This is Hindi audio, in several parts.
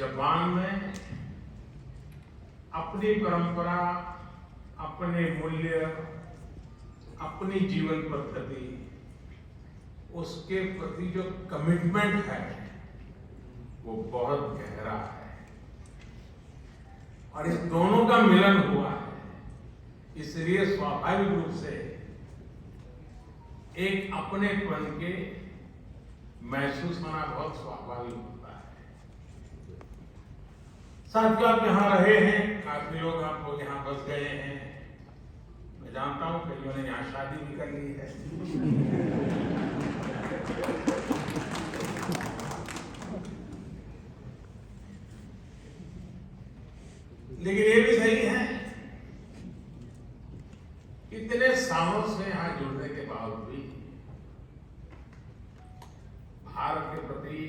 जापान में अपनी परंपरा, अपने मूल्य, अपनी जीवन पद्धति, उसके प्रति जो कमिटमेंट है वो बहुत गहरा है और इस दोनों का मिलन हुआ है। इसलिए स्वाभाविक रूप से एक अपनेपन के महसूस होना बहुत स्वाभाविक होता है। साथियों, आप यहाँ रहे हैं, काफी लोग आप लोग यहाँ बस गए हैं। मैं जानता हूं कईयों ने यहाँ शादी भी कर ली है। लेकिन ये भी सही है, इतने सालों से यहाँ जुड़ने के बावजूद भी भारत के प्रति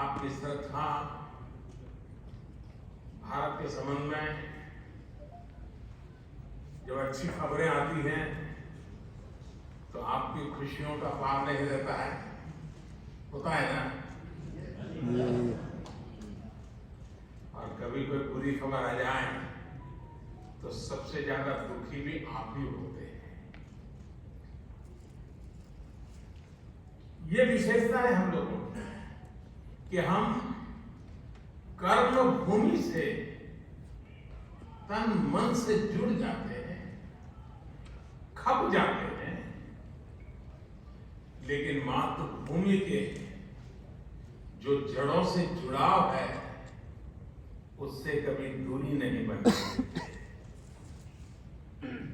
आपकी श्रद्धा, भारत के संबंध में जब अच्छी खबरें आती हैं तो आपकी खुशियों का पार नहीं रहता है, होता है ना। और कभी कोई बुरी खबर आ जाए तो सबसे ज्यादा दुखी भी आप ही होते हैं। ये विशेषता है हम लोगों की कि हम कर्म भूमि से तन मन से जुड़ जाते हैं, खप जाते हैं, लेकिन मातृभूमि के जो जड़ों से जुड़ाव है उससे कभी दूरी नहीं बनती।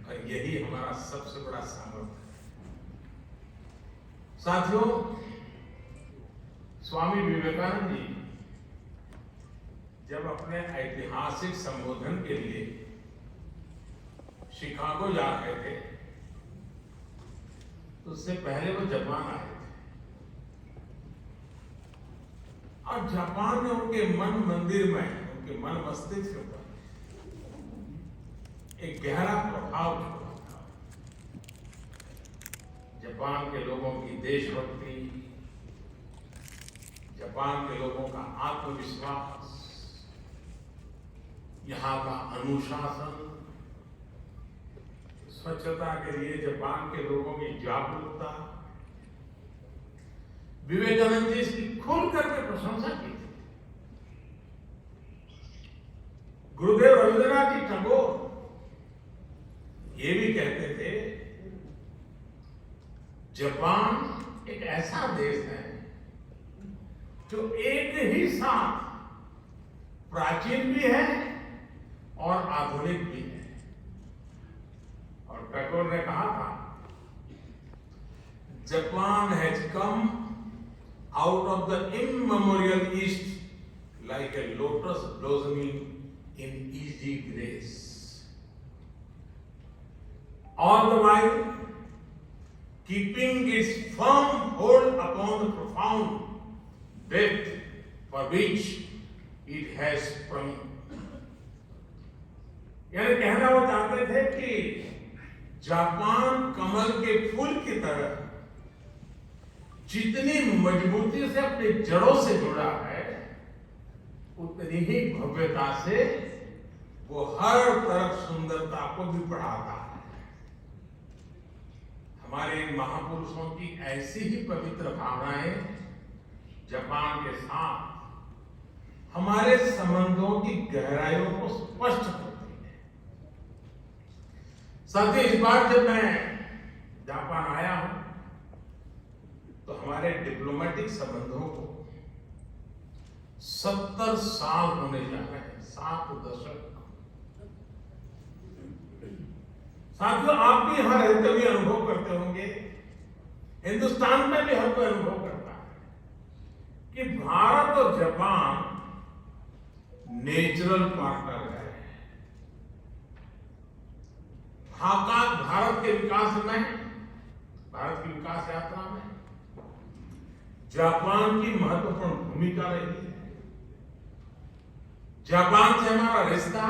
और यही हमारा सबसे बड़ा सामर्थ्य है। साथियों, स्वामी विवेकानंद जी जब अपने ऐतिहासिक संबोधन के लिए शिकागो जा रहे थे तो उससे पहले वो जापान आए थे और जापान ने उनके मन मंदिर में, उनके मन मस्तिष्क पर एक गहरा प्रभाव छोड़ा था। जापान के लोगों की देशभक्ति, जापान के लोगों का आत्मविश्वास, यहाँ का अनुशासन, स्वच्छता के लिए जापान के लोगों की जागरूकता, विवेकानंद जी इसकी खुल करके प्रशंसा की थी। गुरुदेव रविंद्रनाथ जी टैगोर ये भी कहते थे, जापान एक ऐसा देश है जो एक ही साथ प्राचीन भी है और आधुनिक भी है। और टैगोर ने कहा था, Japan has come out of the immemorial east like a lotus blossoming in easy grace, all the while keeping its firm hold upon the profound depth for which it has sprung. यानी कहना वो चाहते थे कि जापान कमल के फूल की तरह जितनी मजबूती से अपनी जड़ों से जुड़ा है, उतनी ही भव्यता से वो हर तरफ सुंदरता को भी बढ़ाता है। हमारे इन महापुरुषों की ऐसी ही पवित्र भावनाएं जापान के साथ हमारे संबंधों की गहराइयों को स्पष्ट करती है। साथ ही इस बार जब मैं जापान आया हूं तो हमारे डिप्लोमेटिक संबंधों को 70 साल होने जा रहे हैं, 7 दशक। साथियों, आप भी यहां रहते हुए अनुभव करते होंगे, हिंदुस्तान में भी हर कोई अनुभव करता है कि भारत और जापान नेचुरल पार्टनर है। भारत के विकास में, भारत की विकास यात्रा में जापान की महत्वपूर्ण भूमिका रही है। जापान से हमारा रिश्ता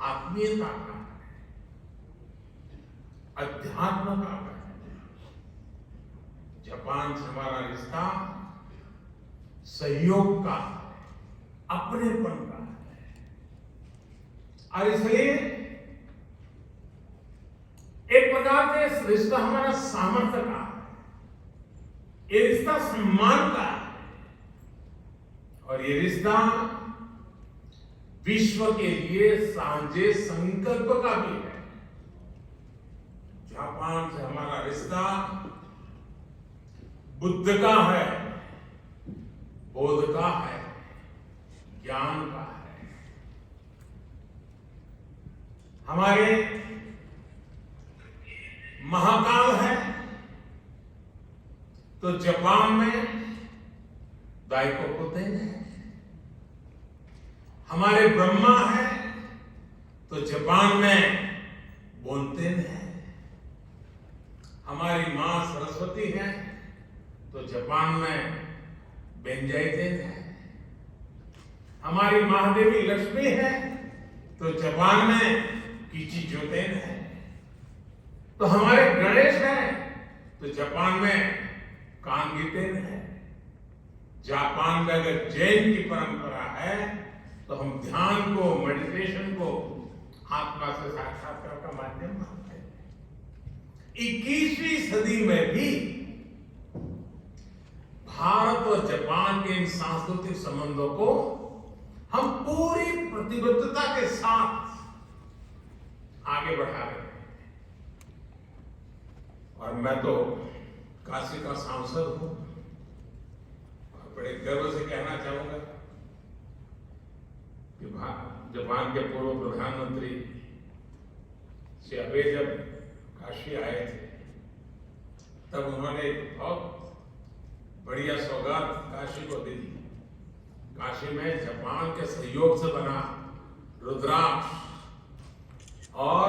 आत्मीयता का, अध्यात्म का है। जापान से हमारा रिश्ता सहयोग का है, अपनेपन का है। और इसलिए एक प्रकार से इस रिश्ता हमारा सामर्थ्य का है, ये रिश्ता सम्मान का है, और ये रिश्ता विश्व के लिए साझे संकल्प का भी है। जापान से हमारा रिश्ता बुद्ध का है, बोध का है, ज्ञान का है। हमारे महाकाल है तो जापान में दाइकोकुतेन है। हमारे ब्रह्मा है तो जापान में बोनतेन है। हमारी मां सरस्वती है तो जापान में बेंजाइतेन है। हमारी महादेवी लक्ष्मी है तो जापान में किचिजोतेन है। तो हमारे गणेश है तो जापान में कांगीतेन है। जापान में अगर जैन की परंपरा है तो हम ध्यान को, मेडिटेशन को आत्मा से साक्षात्कार का माध्यम मानते हैं। 21वीं सदी में भी भारत और जापान के इन सांस्कृतिक संबंधों को हम पूरी प्रतिबद्धता के साथ आगे बढ़ा रहे हैं। और मैं तो काशी का सांसद हूं और बड़े गर्व से कहना चाहूंगा कि जापान के पूर्व प्रधानमंत्री श्री अबे जब काशी आए थे तब उन्होंने एक बहुत बढ़िया सौगात काशी को दी। काशी में जापान के सहयोग से बना रुद्राक्ष, और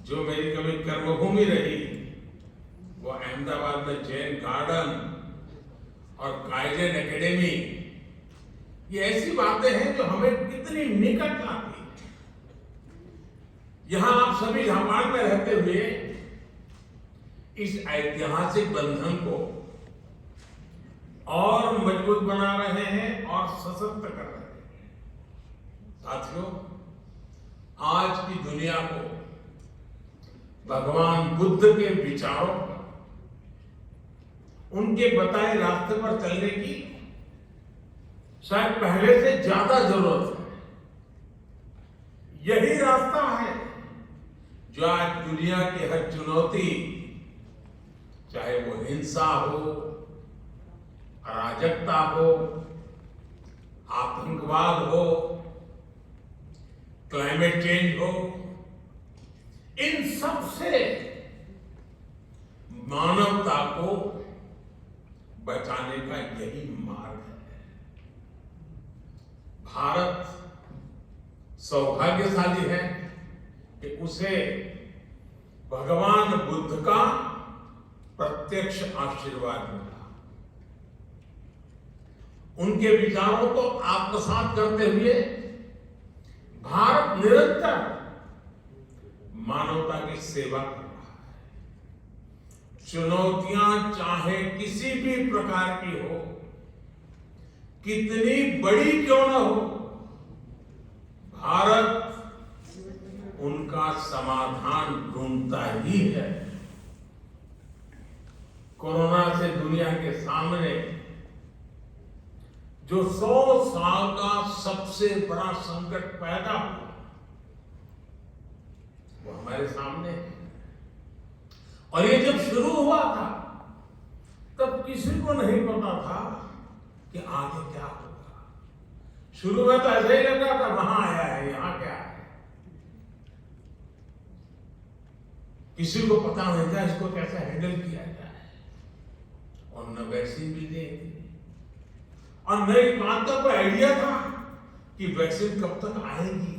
जो मेरी कभी कर्मभूमि रही वो अहमदाबाद में जैन गार्डन और काइजन एकेडमी, ये ऐसी बातें हैं जो हमें कितनी निकट लाती है। यहां आप सभी जापान में रहते हुए इस ऐतिहासिक बंधन को और मजबूत बना रहे हैं और सशक्त कर रहे हैं। साथियों, आज की दुनिया को भगवान बुद्ध के विचारों पर, उनके बताए रास्ते पर चलने की शायद पहले से ज्यादा जरूरत है। यही रास्ता है जो आज दुनिया की हर चुनौती, चाहे वो हिंसा हो, अराजकता हो, आतंकवाद हो, क्लाइमेट चेंज हो, इन सब से मानवता को बचाने का यही मार्ग है। भारत सौभाग्यशाली है कि उसे भगवान बुद्ध का प्रत्यक्ष आशीर्वाद मिला। उनके विचारों को आत्मसात करते हुए भारत निरंतर मानवता की सेवा कर रहा है। चुनौतियां चाहे किसी भी प्रकार की हो, कितनी बड़ी क्यों न हो, भारत उनका समाधान ढूंढता ही है। कोरोना से दुनिया के सामने जो 100 साल का सबसे बड़ा संकट पैदा हुआ, वो हमारे सामने है। और ये जब शुरू हुआ था तब किसी को नहीं पता था कि आगे क्या होगा। शुरू में तो ऐसा ही लग रहा था, वहां आया है, यहां क्या है, किसी को पता नहीं था इसको कैसे हैंडल किया जाए। और न वैक्सीन भी दे और न इस बात का कोई आइडिया था कि वैक्सीन कब तक आएगी।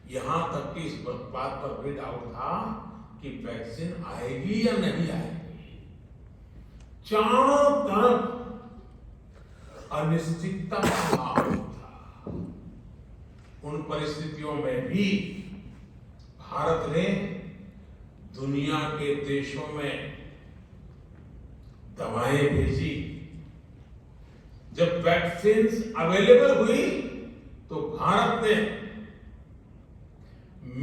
यहां तक कि इस बात पर भी डाउट था कि वैक्सीन आएगी या नहीं आएगी। चारों तरफ अनिश्चितता का माहौल था। उन परिस्थितियों में भी भारत ने दुनिया के देशों में दवाएं भेजी, वैक्सीन अवेलेबल हुई तो भारत ने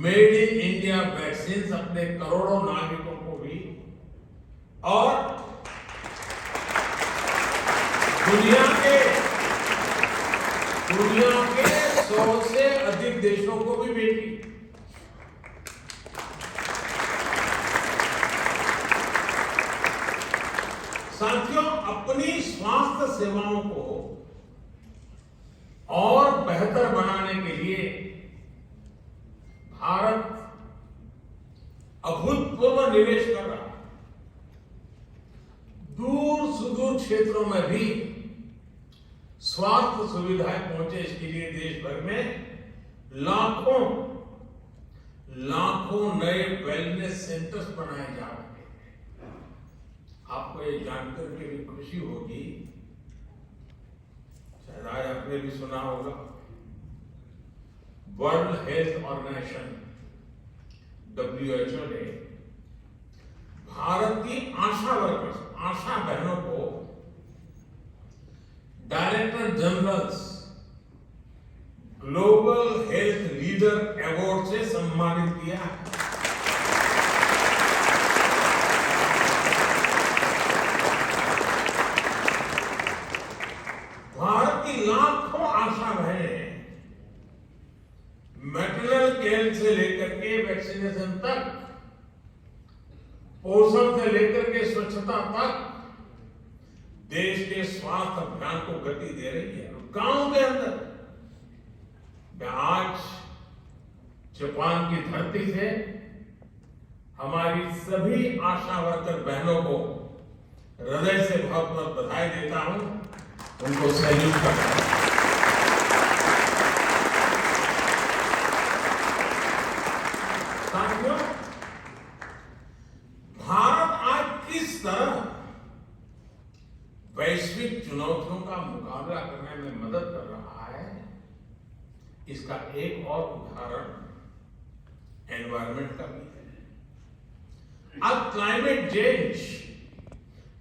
मेड इन इंडिया वैक्सीन अपने करोड़ों नागरिकों को भी और दुनिया के 100 से अधिक देशों को भी भेजी। साथियों, अपनी स्वास्थ्य सेवाओं को और बेहतर बनाने के लिए भारत अभूतपूर्व निवेश कर रहा है। दूर सुदूर क्षेत्रों में भी स्वास्थ्य सुविधाएं पहुंचे, इसके लिए देश भर में लाखों नए वेलनेस सेंटर्स बनाए जा रहे हैं। आपको ये जानकर के भी खुशी होगी, शायद आज आपने भी सुना होगा, वर्ल्ड हेल्थ ऑर्गेनाइजेशन WHO ने भारत की आशा बहनों को director generals global health leader award से सम्मानित किया है। भारत की लाखों आशा बहनें मैटरनल केयर से लेकर के वैक्सीनेशन तक, पोषण से लेकर के स्वच्छता तक देश के स्वास्थ्य अभियान को गति दे रही है। गांव के अंदर मैं आज जापान की धरती से हमारी सभी आशा वर्कर बहनों को हृदय से बहुत बहुत बधाई देता हूं, उनको सैल्यूट करता हूं। साथियों, भारत आज किस तरह वैश्विक चुनौतियों का मुकाबला करने में मदद कर रहा है, इसका एक और उदाहरण एनवायरमेंट का भी है। अब क्लाइमेट चेंज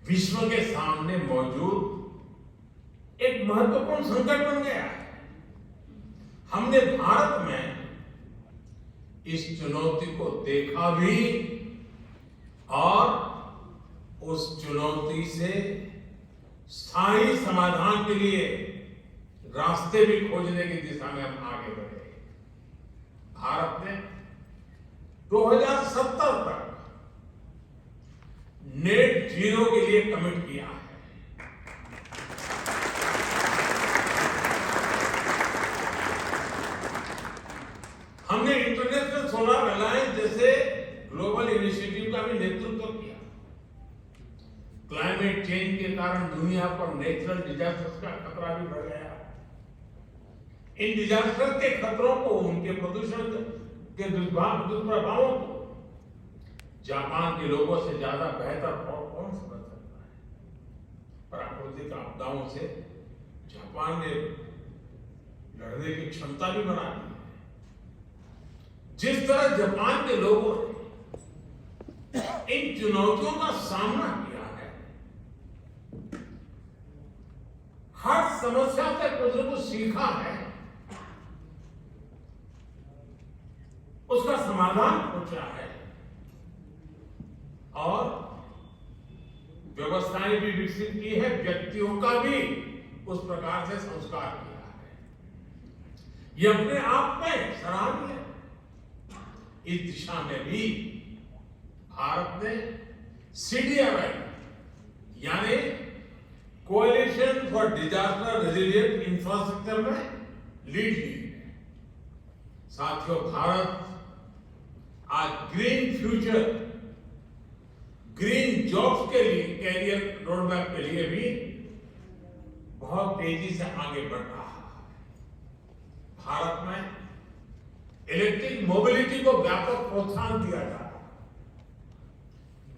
विश्व के सामने मौजूद एक महत्वपूर्ण संकट बन गया है। हमने भारत में इस चुनौती को देखा भी और उस चुनौती से स्थायी समाधान के लिए रास्ते भी खोजने की दिशा में हम आगे बढ़े। भारत ने 2070 तक नेट जीरो के लिए कमिट किया है। हमने इंटरनेशनल सोलर अलायंस जैसे ग्लोबल इनिशिएटिव का भी नेतृत्व किया। क्लाइमेट चेंज के कारण दुनिया पर नेचुरल डिजास्टर्स का खतरा भी बढ़ गया। इन डिजास्टर के खतरों को, उनके प्रदूषण के दुष्प्रभावों को जापान के लोगों से ज्यादा बेहतर और कौन समझ सकता है। प्राकृतिक आपदाओं से जापान ने लड़ने की क्षमता भी बना दी है। जिस तरह जापान के लोगों ने इन चुनौतियों का सामना किया है, हर समस्या से कुछ न कुछ सीखा है, उसका समाधान खोजा है और व्यवस्थाएं भी विकसित की है, व्यक्तियों का भी उस प्रकार से संस्कार किया है। ये अपने आप में सराहनीय है। इस दिशा में भी भारत ने CDRI यानी coalition for disaster resilient infrastructure में लीड ली है। साथियों, भारत आज ग्रीन फ्यूचर, ग्रीन जॉब्स के लिए, कैरियर रोडमैप के लिए भी बहुत तेजी से आगे बढ़ रहा है। भारत में इलेक्ट्रिक मोबिलिटी को व्यापक प्रोत्साहन दिया जा रहा है।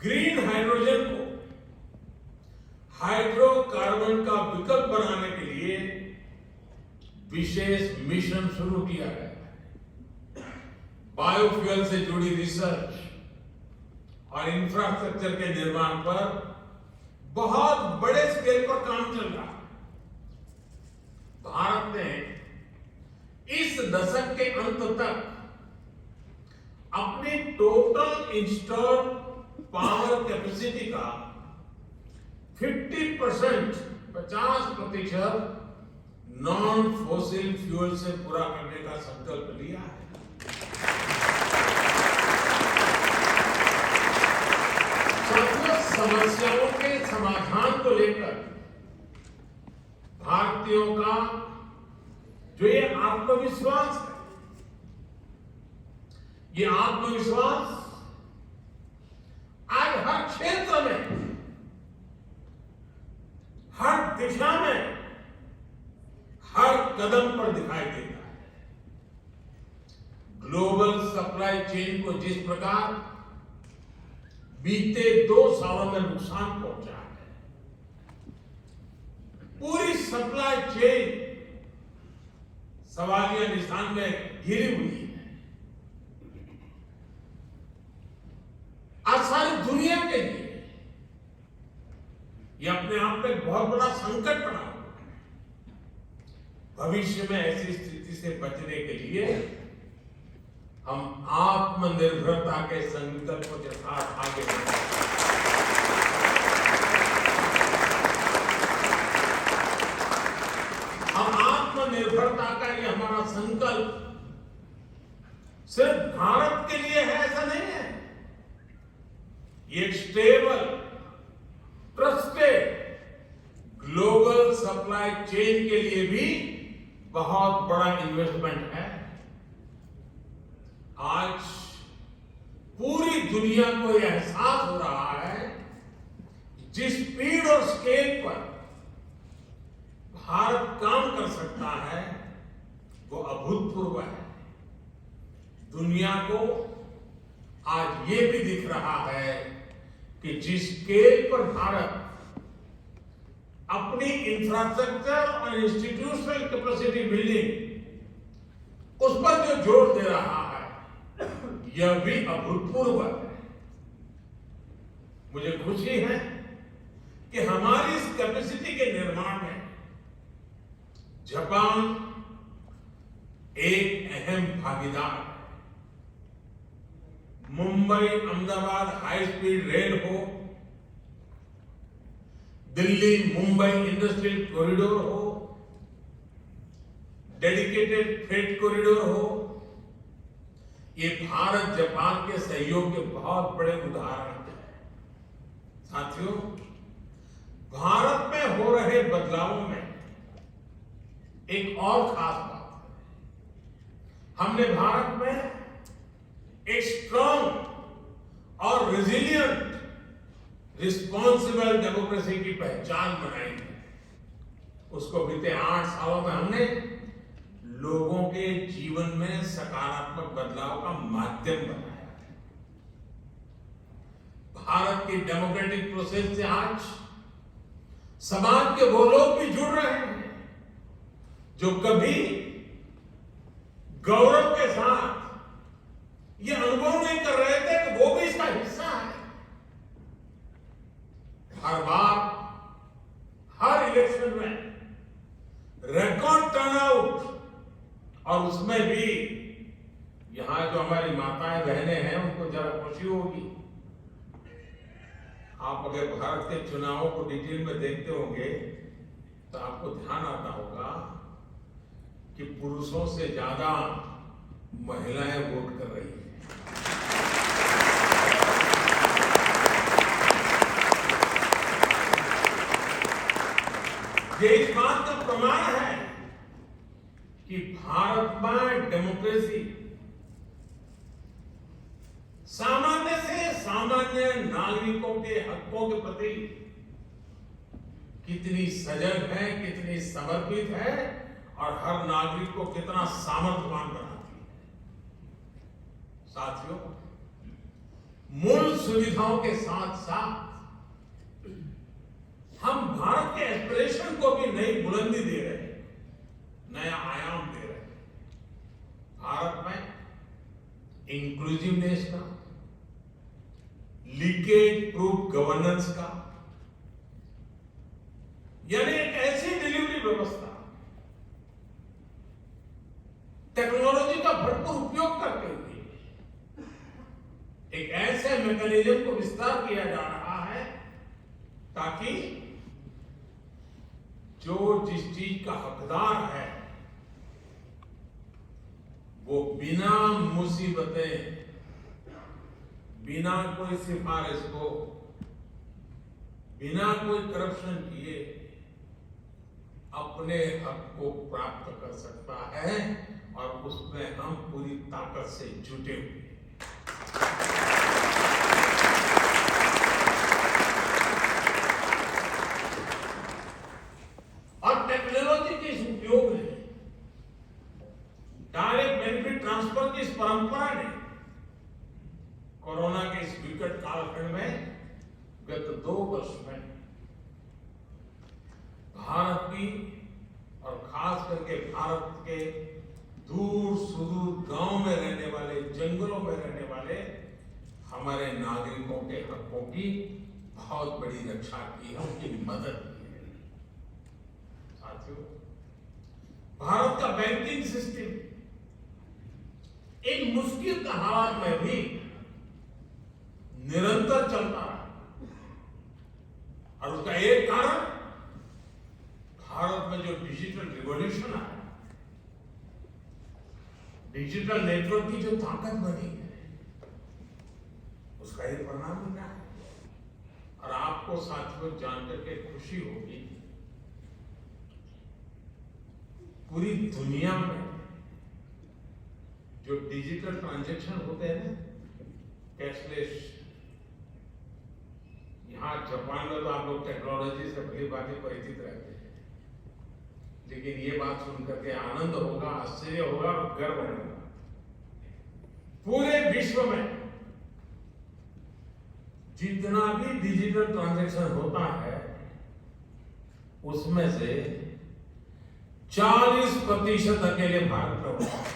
ग्रीन हाइड्रोजन को हाइड्रोकार्बन का विकल्प बनाने के लिए विशेष मिशन शुरू किया गया है। बायोफ्यूल से जुड़ी रिसर्च और इंफ्रास्ट्रक्चर के निर्माण पर बहुत बड़े स्केल पर काम चल रहा है। भारत ने इस दशक के अंत तक अपनी टोटल इंस्टॉल्ड पावर कैपेसिटी का 50% नॉन फॉसिल फ्यूल से पूरा करने का संकल्प लिया है। समस्याओं के समाधान को लेकर भारतीयों का जो ये आत्मविश्वास है, ये आत्मविश्वास आज हर क्षेत्र में, हर दिशा में, हर कदम पर दिखाई देता है। ग्लोबल सप्लाई चेन को जिस प्रकार बीते 2 सालों में नुकसान पहुंचा है, पूरी सप्लाई चेन सवालिया निशान में घिरी हुई है। आज सारी दुनिया के लिए यह अपने आप में बहुत बड़ा संकट बना हुआ है। भविष्य में ऐसी स्थिति से बचने के लिए हम आत्मनिर्भरता के संकल्प के साथ आगे बढ़ें। हम आत्मनिर्भरता का ये हमारा संकल्प सिर्फ भारत के लिए है ऐसा नहीं है। ये एक stable, trusted global supply chain के लिए भी बहुत बड़ा इन्वेस्टमेंट है। आज पूरी दुनिया को यह एहसास हो रहा है जिस स्पीड और स्केल पर भारत काम कर सकता है वो अभूतपूर्व है। दुनिया को आज ये भी दिख रहा है कि जिस स्केल पर भारत अपनी इंफ्रास्ट्रक्चर और इंस्टीट्यूशनल कैपेसिटी बिल्डिंग उस पर जो जोर दे रहा है यह भी अभूतपूर्व है। मुझे खुशी है कि हमारी इस कैपेसिटी के निर्माण में जापान एक अहम भागीदार है। Mumbai Ahmedabad high speed rail हो, दिल्ली मुंबई इंडस्ट्रियल कॉरिडोर हो, डेडिकेटेड फ्रेट कॉरिडोर हो, ये भारत जापान के सहयोग के बहुत बड़े उदाहरण हैं। साथियों, भारत में हो रहे बदलावों में एक और खास बात है। हमने भारत में एक स्ट्रांग और रेजिलिएंट रिस्पॉन्सिबल डेमोक्रेसी की पहचान बनाई है। उसको बीते 8 सालों में हमने लोगों के जीवन में सकारात्मक बदलाव का माध्यम बनाया है। भारत की डेमोक्रेटिक प्रोसेस से आज समाज के वो लोग भी जुड़ रहे हैं जो कभी गौरव के साथ ये अनुभव नहीं कर रहे थे कि वो भी इसका हिस्सा है। हर बार, हर इलेक्शन में रिकॉर्ड टर्नआउट, और उसमें भी यहां जो हमारी माताएं बहनें हैं उनको जरा खुशी होगी। आप अगर भारत के चुनावों को डिटेल में देखते होंगे तो आपको ध्यान आता होगा कि पुरुषों से ज्यादा महिलाएं वोट कर रही हैं। ये इस बात का प्रमाण है कि भारत में डेमोक्रेसी सामान्य से सामान्य नागरिकों के हकों के प्रति कितनी सजग है, कितनी समर्पित है और हर नागरिक को कितना सामर्थ्यवान बनाती है। साथियों, मूल सुविधाओं के साथ साथ हम भारत के एस्पिरेशन को भी नई बुलंदी दे रहे हैं, नया आयाम दे रहे हैं। भारत में इंक्लूसिवनेस का, लीकेज प्रूफ गवर्नेंस का, यानी एक ऐसी डिलीवरी व्यवस्था टेक्नोलॉजी का भरपूर उपयोग करते हुए एक ऐसे मैकेनिज्म को विस्तार किया जा रहा है ताकि जो जिस चीज का हकदार है वो बिना मुसीबतें, बिना कोई सिफारिश को, बिना कोई करप्शन किए अपने हक को प्राप्त कर सकता है और उसमें हम पूरी ताकत से जुटे हुए हैं। और टेक्नोलॉजी के इस उपयोग ने, डायरेक्ट बेनिफिट ट्रांसफर की इस परंपरा ने कोरोना के इस विकट कालखंड में गत 2 वर्ष में भारत की और खास करके भारत के दूर सुदूर गांव में रहने वाले, जंगलों में रहने वाले हमारे नागरिकों के हकों की बहुत बड़ी रक्षा की है, उनकी मदद की है। साथियों, भारत का बैंकिंग सिस्टम इन मुश्किल हालात में भी निरंतर चलता रहा और उसका एक कारण भारत में जो डिजिटल रिवॉल्यूशन आया, डिजिटल नेटवर्क की जो ताकत बनी है, उसका एक परिणाम मिला है। और आपको साथियों जानकर के खुशी होगी, पूरी दुनिया में जो डिजिटल ट्रांजैक्शन होते हैं ना, कैशलेस, यहां जापान में तो आप लोग टेक्नोलॉजी से भली भांति परिचित रहते हैं, लेकिन ये बात सुनकर के आनंद होगा, आश्चर्य होगा और गर्व होगा। पूरे विश्व में जितना भी डिजिटल ट्रांजैक्शन होता है उसमें से 40% अकेले भारत में होता है।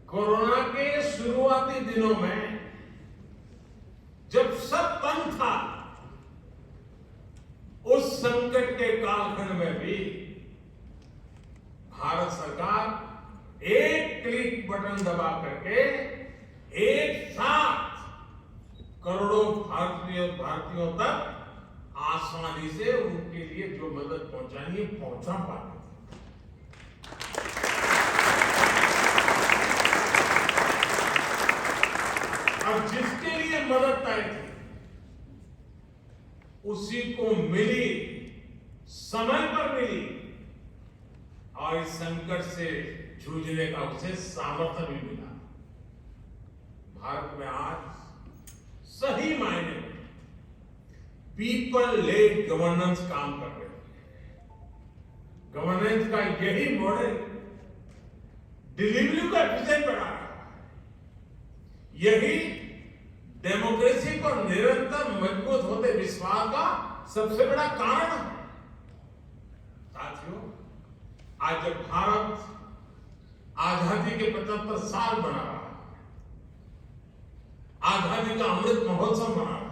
कोरोना के शुरुआती दिनों में जब सब बंद था, उस संकट के कालखंड में भी भारत सरकार एक क्लिक बटन दबा करके एक साथ करोड़ों भारतीयों तक आसानी से उनके लिए जो मदद पहुंचानी है पहुंचा पाती। और जिसके लिए मदद तय थी उसी को मिली, समय पर मिली और इस संकट से जूझने का उसे सामर्थ्य भी मिला। भारत में आज सही मायने में पीपल लेड गवर्नेंस काम कर रही है। गवर्नेंस का यही मॉडल डिलीवरी का विजन बना रहा है। यही डेमोक्रेसी को निरंतर मजबूत होते विश्वास का सबसे बड़ा कारण है। साथियों, आज जब भारत आजादी के 75 साल मना रहा है, आजादी का अमृत महोत्सव मना रहा है,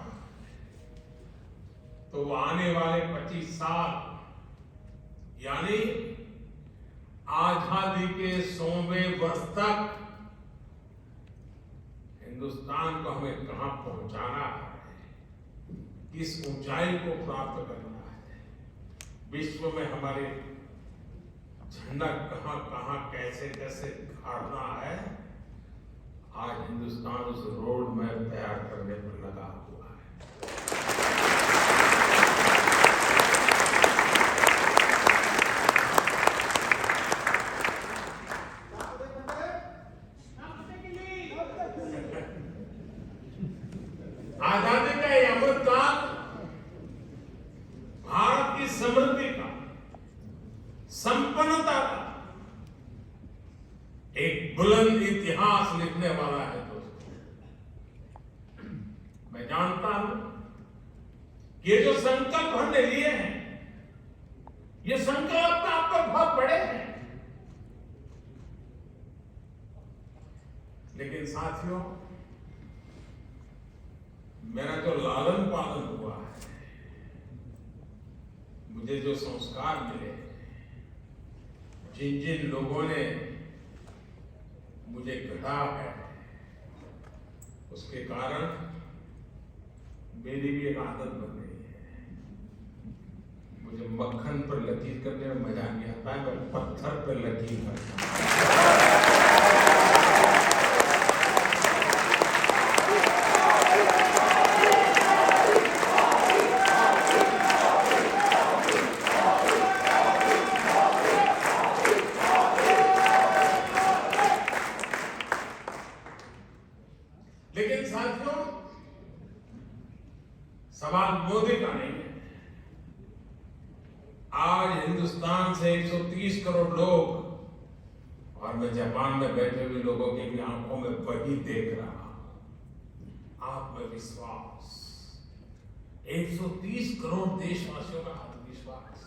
तो वो आने वाले 25 साल यानी आजादी के 100वें वर्ष तक हिंदुस्तान को हमें कहां पहुंचाना है, किस ऊंचाई को प्राप्त करना है, विश्व में हमारे झंडा कहां कहां कैसे कैसे गाड़ना है, आज हिंदुस्तान उस रोड मैप तैयार करने पर लगा हुआ है। आजादी का ये अमृतकाल भारत की समृद्धि का, संपन्नता का एक बुलंद इतिहास लिखने वाला है। दोस्तों, मैं जानता हूं कि ये जो संकल्प हमने लिए हैं, ये संकल्प साथियों, मेरा जो लालन पालन हुआ है, मुझे जो संस्कार मिले, जिन जिन लोगों ने मुझे गढ़ा है, उसके कारण मेरी भी एक आदत बन गई है। मुझे मक्खन पर लकीर करने में मजा नहीं आता है, मैं पत्थर पर लकीर करता हूं। लेकिन साथियों, सवाल मोदी का नहीं है। आज हिंदुस्तान से 130 करोड़ लोग, और मैं जापान में बैठे हुए लोगों की भी आंखों में वही देख रहा हूं, आत्मविश्वास। 130 करोड़ देशवासियों का आत्मविश्वास,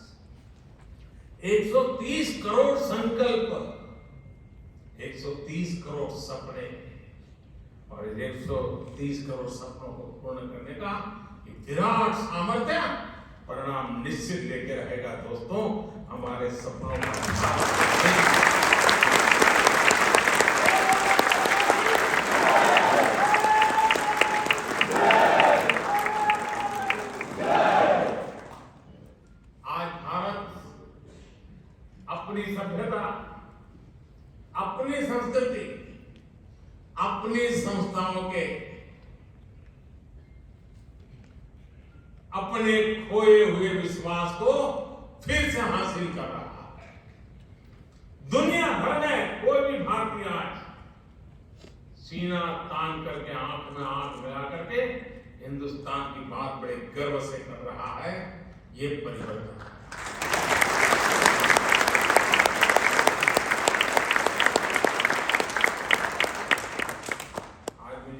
130 करोड़ संकल्प, 130 करोड़ सपने, और 130 करोड़ सपनों को पूर्ण करने का विराट सामर्थ्य परिणाम निश्चित लेके रहेगा। दोस्तों, हमारे सपनों का आज भारत अपनी सभ्यता, अपनी संस्कृति, अपनी संस्थाओं के, अपने खोए हुए विश्वास को फिर से हासिल कर रहा है। दुनिया भर में कोई भी भारतीय आज सीना तान करके, आंख में आंख मिला करके हिंदुस्तान की बात बड़े गर्व से कर रहा है। ये परिवर्तन है।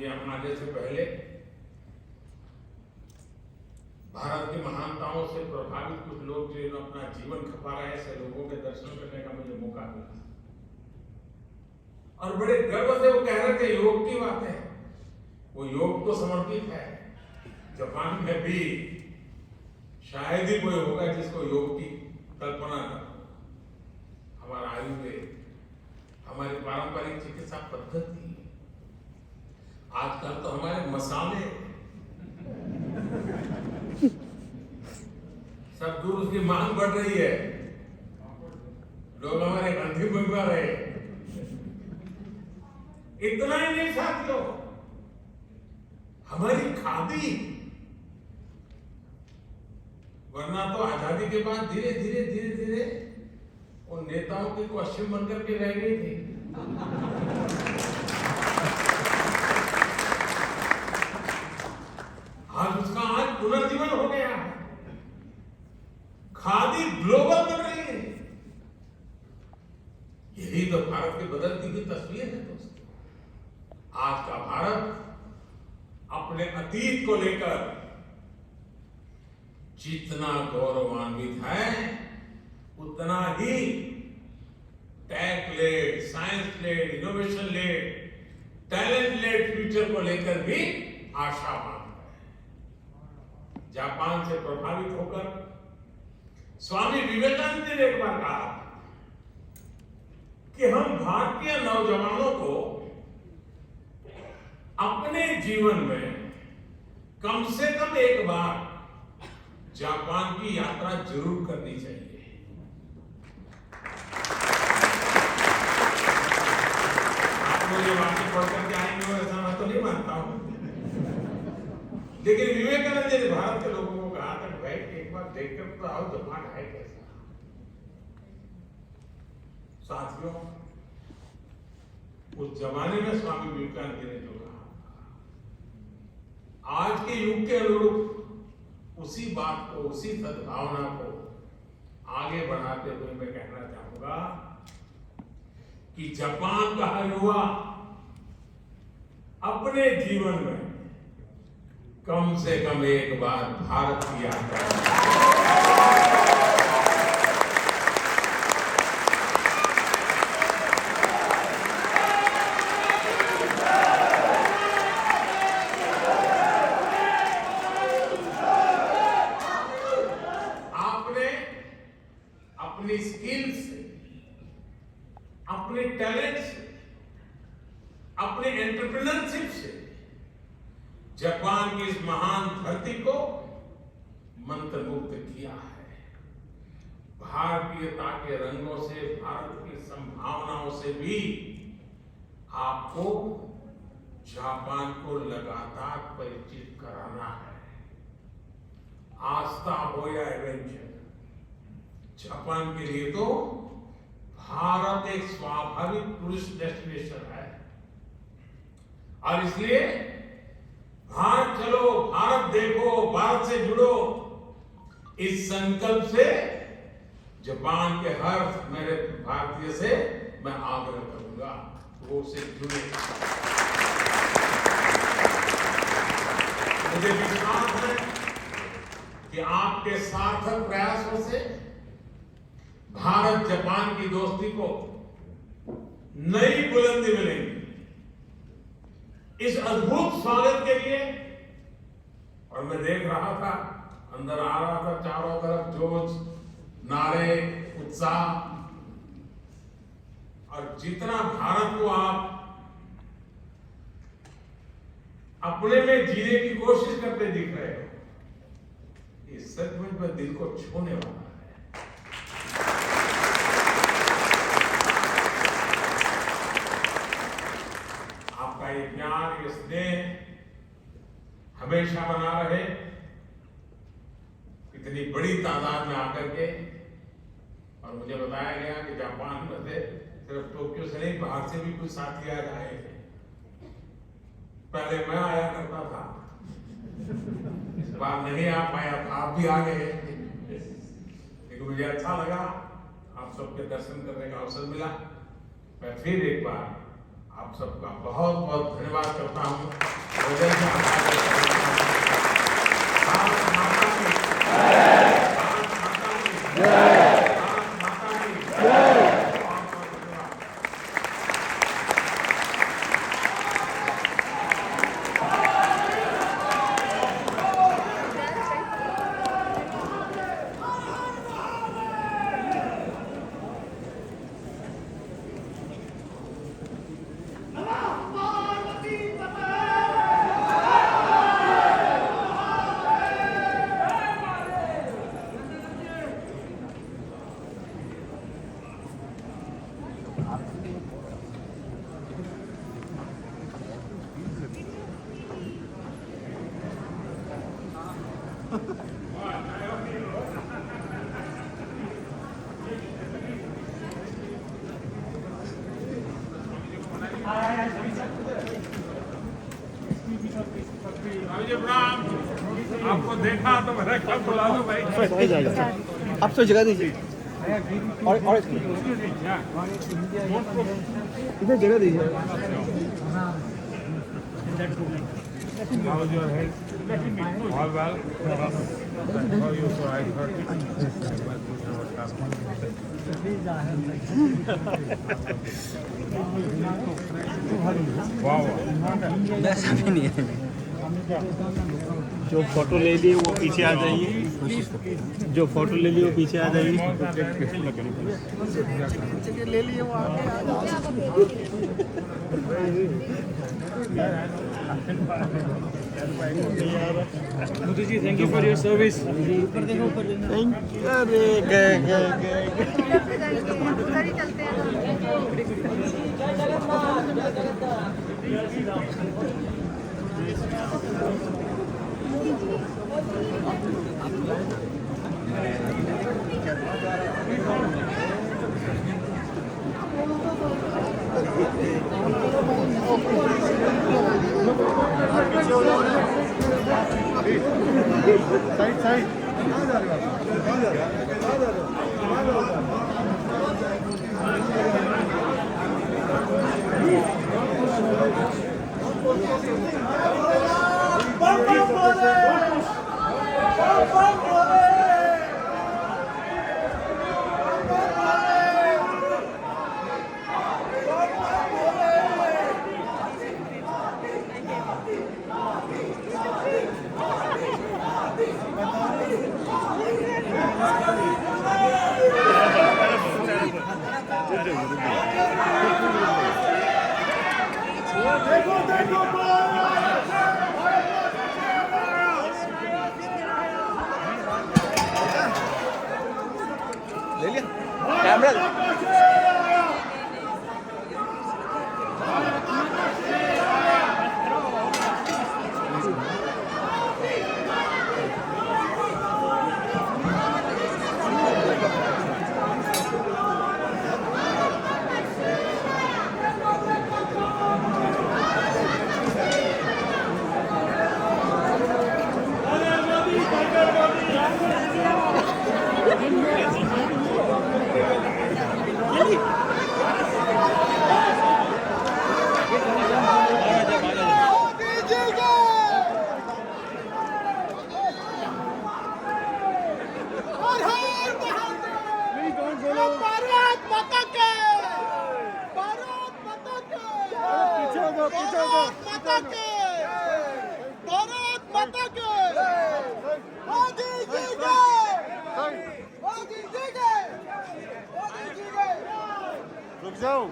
हम आने से पहले भारत की महानताओं से प्रभावित कुछ लोग जो अपना जीवन खपा रहे, ऐसे लोगों के दर्शन करने का मुझे मौका मिला, और बड़े गर्व से वो कह रहे थे योग की बात है। वो योग को समर्पित है। जापान में भी शायद ही कोई होगा जिसको योग की कल्पना न हो। हमारा आयुर्वेद, हमारी पारंपरिक चिकित्सा पद्धति, आजकल तो हमारे मसाले सब दूर, उसकी मांग बढ़ रही है। लोग हमारे गंधी मंगवा रहे। इतना ही नहीं साथियों, हमारी खादी, वरना तो आजादी के बाद धीरे धीरे धीरे धीरे उन नेताओं के कॉस्ट्यूम बनकर के रह गई थी। आज उसका आज पुनर्जीवन हो गया है। खादी ग्लोबल बन रही है। यही तो भारत की बदलती हुई तस्वीर है दोस्तों। आज का भारत अपने अतीत को लेकर जितना गौरवान्वित है, उतना ही tech led, science led, innovation led, talent led future को लेकर भी आशावान है। जापान से प्रभावित होकर स्वामी विवेकानंद ने एक बार कहा कि हम भारतीय नौजवानों को अपने जीवन में कम से कम एक बार जापान की यात्रा जरूर करनी चाहिए। आप लोग ये बातें पढ़ करके आएंगे और ऐसा मैं तो नहीं मानता हूं, लेकिन विवेकानंद जी ने भारत के लोगों को कहा था, भाई एक बार देखकर तो आओ जापान है कैसा। साथियों, उस जमाने में स्वामी विवेकानंद जी ने जो कहा, आज के युग के अनुरूप उसी बात को, उसी सद्भावना को आगे बढ़ाते हुए मैं कहना चाहूंगा कि जापान का युवा अपने जीवन में कम से कम एक बार भारत की यात्रा जापान की इस महान धरती को मंत्रमुग्ध किया है। भारतीयता के रंगों से, भारत की संभावनाओं से भी आपको जापान को लगातार परिचित कराना है। आस्था हो या एडवेंचर, जापान के लिए तो भारत एक स्वाभाविक टूरिस्ट डेस्टिनेशन है। और इसलिए भारत चलो, भारत देखो, भारत से जुड़ो, इस संकल्प से जापान के हर मेरे भारतीय से मैं आग्रह करूंगा वो उससे जुड़े। मुझे विश्वास है कि आपके सार्थक प्रयासों से भारत जापान की दोस्ती को नई बुलंदी मिलेगी। इस अद्भुत स्वागत के लिए, और मैं देख रहा था, अंदर आ रहा था, चारों तरफ जोश, नारे, उत्साह, और जितना भारत को आप अपने में जीने की कोशिश करते दिख रहे हो, ये सचमुच में दिल को छूने वाला है। आपका ये प्यार, ये स्नेह हमेशा बना रहे। इतनी बड़ी तादाद में आकर के, और मुझे बताया गया कि जापान में से सिर्फ टोक्यो से नहीं, बाहर से भी कुछ साथी आज आए थे। पहले मैं आया करता था, इस बार नहीं आ पाया था, आप भी आ गए। लेकिन मुझे अच्छा लगा, आप सबके दर्शन करने का अवसर मिला। मैं फिर एक बार आप सबका बहुत बहुत धन्यवाद करता हूँ। भारत माता की जय। भारत माता की जय। भारत माता की जय। आपको देखा तो मैंने कब बुला लो भाई। आप तो जगह दीजिए और इधर जगह दीजिए। How is your health? All well? How you so I heard wow. ऐसा भी नहीं है। जो फोटो ले लिए वो पीछे आ जाइए, जो फोटो ले लिए वो पीछे आ जाइए। ले लिए वो Modi ji, thank you for your service. Thank you. अरे गए गए गए साइड साइड देखो देखो माता के भारत माता के मोदी जी जय मोदी जी जय मोदी जी जय रुक जाओ